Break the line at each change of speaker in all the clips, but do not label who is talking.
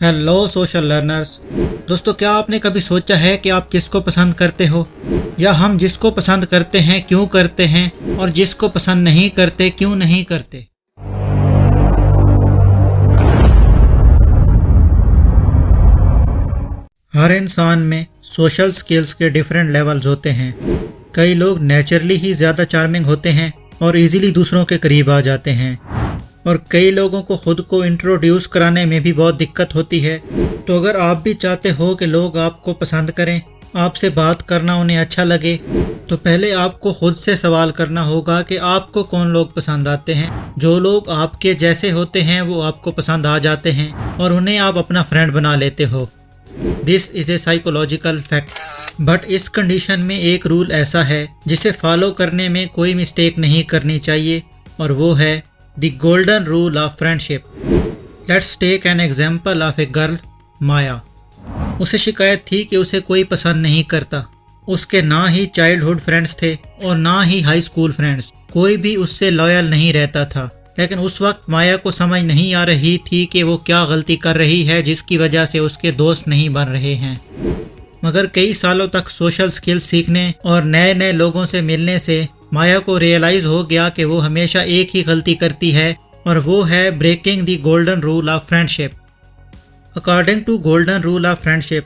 Hello social learners. दोस्तों, क्या आपने कभी सोचा है कि आप किसको पसंद करते हो, या हम जिसको पसंद करते हैं क्यों करते हैं, और जिसको पसंद नहीं करते क्यों नहीं करते। हर इंसान में सोशल स्किल्स के डिफरेंट लेवल्स होते हैं। कई लोग नेचुरली ही ज़्यादा चार्मिंग होते हैं और इजीली दूसरों के करीब आ जाते हैं, और कई लोगों को खुद को इंट्रोड्यूस कराने में भी बहुत दिक्कत होती है। तो अगर आप भी चाहते हो कि लोग आपको पसंद करें, आपसे बात करना उन्हें अच्छा लगे, तो पहले आपको खुद से सवाल करना होगा कि आपको कौन लोग पसंद आते हैं। जो लोग आपके जैसे होते हैं वो आपको पसंद आ जाते हैं और उन्हें आप अपना फ्रेंड बना लेते हो। This is a psychological fact. But इस कंडीशन में एक रूल ऐसा है जिसे फॉलो करने में कोई मिस्टेक नहीं करनी चाहिए, और वो है the golden rule of friendship. Let's take an example of a girl Maya. उसे शिकायत थी कि उसे कोई पसंद नहीं करता। उसके ना ही चाइल्डहुड फ्रेंड्स थे और ना ही हाई स्कूल फ्रेंड्स। कोई भी उससे लॉयल नहीं रहता था। लेकिन उस वक्त माया को समझ नहीं आ रही थी कि वो क्या गलती कर रही है जिसकी वजह से उसके दोस्त नहीं बन रहे हैं। मगर कई सालों तक सोशल स्किल्स सीखने और नए नए लोगों से मिलने से माया को रियलाइज हो गया कि वो हमेशा एक ही गलती करती है, और वो है breaking the golden rule of friendship. According to golden rule of friendship,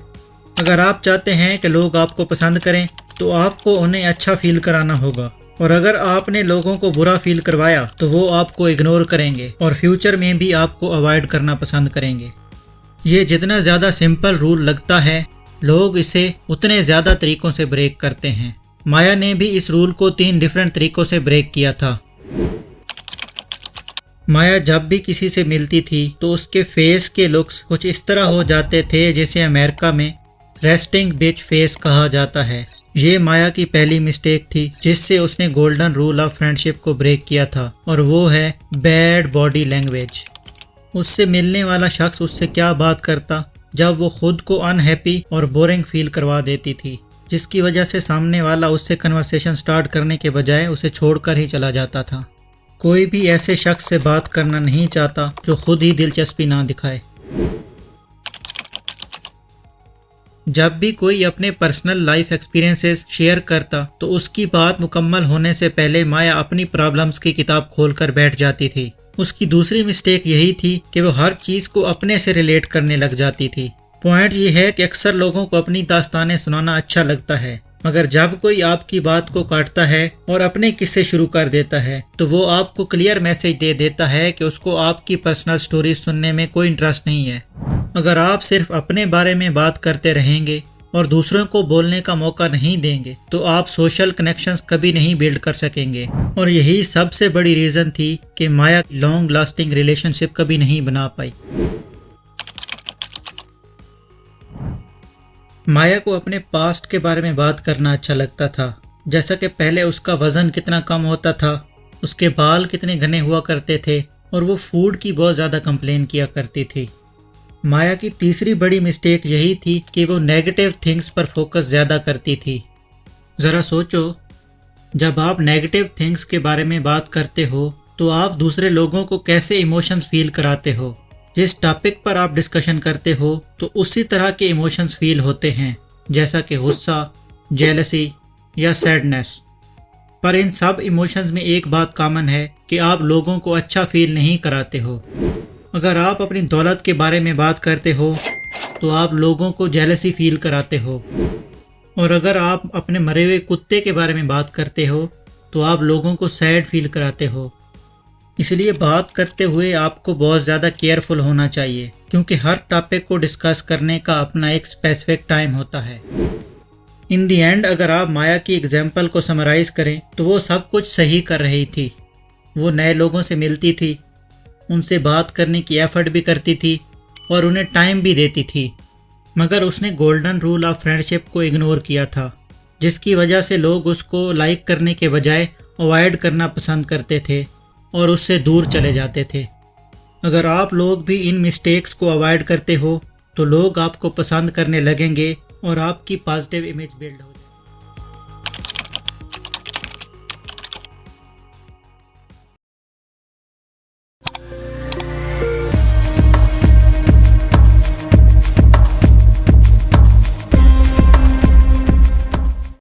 अगर आप चाहते हैं कि लोग आपको पसंद करें तो आपको उन्हें अच्छा फील कराना होगा, और अगर आपने लोगों को बुरा फील करवाया तो वो आपको इग्नोर करेंगे और फ्यूचर में भी आपको अवॉइड करना पसंद करेंगे। ये जितना ज़्यादा सिंपल रूल लगता है, लोग इसे उतने ज़्यादा तरीक़ों से ब्रेक करते हैं। माया ने भी इस रूल को 3 डिफरेंट तरीक़ों से ब्रेक किया था। माया जब भी किसी से मिलती थी तो उसके फेस के लुक्स कुछ इस तरह हो जाते थे जिसे अमेरिका में रेस्टिंग बिच फेस कहा जाता है। ये माया की पहली मिस्टेक थी जिससे उसने गोल्डन रूल ऑफ फ्रेंडशिप को ब्रेक किया था, और वो है बैड बॉडी लैंग्वेज। उससे मिलने वाला शख्स उससे क्या बात करता जब वो खुद को अनहैप्पी और बोरिंग फील करवा देती थी, जिसकी वजह से सामने वाला उससे कन्वर्सेशन स्टार्ट करने के बजाय उसे छोड़कर ही चला जाता था। कोई भी ऐसे शख्स से बात करना नहीं चाहता जो खुद ही दिलचस्पी ना दिखाए। जब भी कोई अपने पर्सनल लाइफ एक्सपीरियंसेस शेयर करता तो उसकी बात मुकम्मल होने से पहले माया अपनी प्रॉब्लम्स की किताब खोलकर बैठ जाती थी। उसकी दूसरी मिस्टेक यही थी कि वो हर चीज़ को अपने से रिलेट करने लग जाती थी। पॉइंट ये है कि अक्सर लोगों को अपनी दास्तानें सुनाना अच्छा लगता है, मगर जब कोई आपकी बात को काटता है और अपने किस्से शुरू कर देता है तो वो आपको क्लियर मैसेज दे देता है कि उसको आपकी पर्सनल स्टोरी सुनने में कोई इंटरेस्ट नहीं है। अगर आप सिर्फ अपने बारे में बात करते रहेंगे और दूसरों को बोलने का मौका नहीं देंगे तो आप सोशल कनेक्शंस कभी नहीं बिल्ड कर सकेंगे, और यही सबसे बड़ी रीज़न थी कि माया लॉन्ग लास्टिंग रिलेशनशिप कभी नहीं बना पाई। माया को अपने पास्ट के बारे में बात करना अच्छा लगता था, जैसा कि पहले उसका वज़न कितना कम होता था, उसके बाल कितने घने हुआ करते थे, और वो फूड की बहुत ज़्यादा कंप्लेन किया करती थी। माया की तीसरी बड़ी मिस्टेक यही थी कि वो नेगेटिव थिंग्स पर फोकस ज़्यादा करती थी। ज़रा सोचो, जब आप नेगेटिव थिंग्स के बारे में बात करते हो तो आप दूसरे लोगों को कैसे इमोशंस फील कराते हो। जिस टॉपिक पर आप डिस्कशन करते हो तो उसी तरह के इमोशंस फील होते हैं, जैसा कि गुस्सा, जेलसी या सैडनेस। पर इन सब इमोशंस में एक बात कॉमन है कि आप लोगों को अच्छा फील नहीं कराते हो। अगर आप अपनी दौलत के बारे में बात करते हो तो आप लोगों को जेलसी फील कराते हो, और अगर आप अपने मरे हुए कुत्ते के बारे में बात करते हो तो आप लोगों को सैड फील कराते हो। इसलिए बात करते हुए आपको बहुत ज़्यादा केयरफुल होना चाहिए, क्योंकि हर टॉपिक को डिस्कस करने का अपना एक स्पेसिफिक टाइम होता है। इन दी एंड, अगर आप माया की एग्जाम्पल को समराइज़ करें तो वो सब कुछ सही कर रही थी। वो नए लोगों से मिलती थी, उनसे बात करने की एफर्ट भी करती थी और उन्हें टाइम भी देती थी, मगर उसने गोल्डन रूल ऑफ फ्रेंडशिप को इग्नोर किया था, जिसकी वजह से लोग उसको लाइक करने के बजाय अवॉइड करना पसंद करते थे और उससे दूर चले जाते थे। अगर आप लोग भी इन मिस्टेक्स को अवॉइड करते हो तो लोग आपको पसंद करने लगेंगे और आपकी पॉजिटिव इमेज बिल्ड हो